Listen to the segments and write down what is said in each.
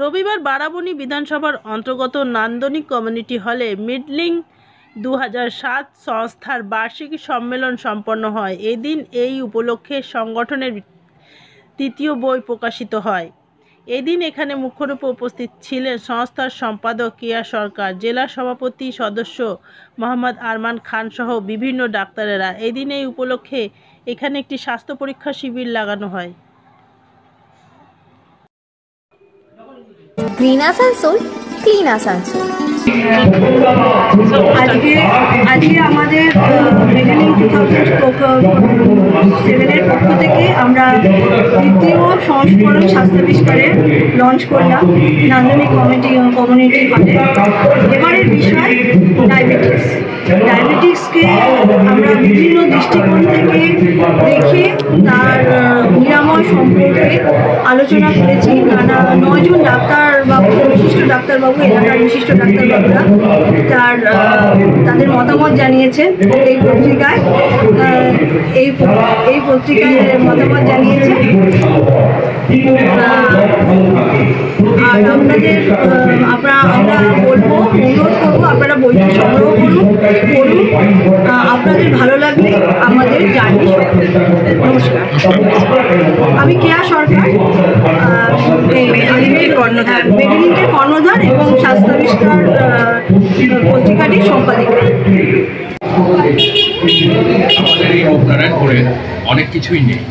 রবিবার বারাবণী বিধানসভার অন্তর্গত নান্দনিক কমিউনিটি হলে মিডলিং 2007 সংস্থার বার্ষিক সম্মেলন সম্পন্ন হয়। এদিন এই উপলক্ষে সংগঠনের তৃতীয় বই প্রকাশিত হয়। এদিন এখানে মুখ্যরূপে উপস্থিত ছিলেন সংস্থার সম্পাদক কেয়া সরকার, জেলা সভাপতি সদস্য মোহাম্মদ আরমান খান সহ বিভিন্ন ডাক্তারেরা। এদিন এই উপলক্ষে এখানে একটি স্বাস্থ্য পরীক্ষা শিবির লাগানো হয়। Green Asansol, clean Asansol. আজকে আমাদের মিডলিং 2007-এর পক্ষ থেকে আমরা দ্বিতীয় সংস্করণ স্বাস্থ্যাবিষ্কারের লঞ্চ করলাম নান্দনিক কমিউনিটি হলে। এবারের বিষয় ডায়াবেটিক্সকে আমরা বিভিন্ন দৃষ্টিকোণ থেকে দেখে তার নিরাময় সম্পর্কে আলোচনা করেছি। 9 জন ডাক্তারবাবু, বিশিষ্ট ডাক্তারবাবু, এলাকার বিশিষ্ট ডাক্তারবাবুরা তাদের মতামত জানিয়েছেন এই পত্রিকায় মতামত জানিয়েছে। আর আমরা বলবো, অনুরোধ করবো আপনারা বইটি সংগ্রহ করুন। আপনাদের ভালো লাগলে আমাদের জার্নি সফল। নমস্কার, আমি কেয়া সরকার, মেডিলিংকের কর্ণধার এবং স্বাস্থ্যাবিষ্কার পত্রিকাটির সম্পাদিকা। আমাদের এই রূপনারায়ণ করে অনেক কিছুই নেই,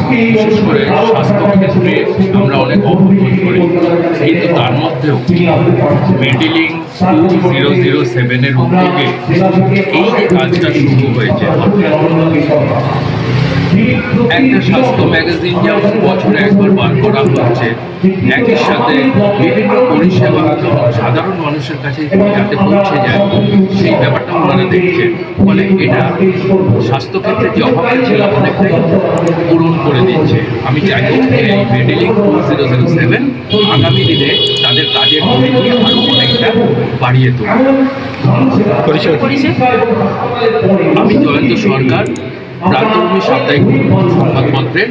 বিশেষ করে স্বাস্থ্য ক্ষেত্রে আমরা অনেক অবদান করি, কিন্তু তার মধ্যেও মিডলিং 2007-এর উদ্যোগে এই যে কাজটা শুরু হয়েছে, একটা স্বাস্থ্য ম্যাগাজিন যেমন বছরে একবার বার করা হচ্ছে, একই সাথে বিভিন্ন পরিষেবা সাধারণ মানুষের কাছে যাতে পৌঁছে যায় সেই ব্যাপারটা ওনারা দেখছেন। ফলে এটা স্বাস্থ্যক্ষেত্রে যে অভাবটা ছিল অনেকটাই পূরণ করে দিচ্ছে। আমি চাইব যে এই মিডলিং 2007 আগামী দিনে তাদের কাজের পরিধি আরও অনেকটা বাড়িয়ে তুলবে। আমি জয়ন্ত সরকার, প্রান্তভূমি সাপ্তাহিক সংবাদপত্রের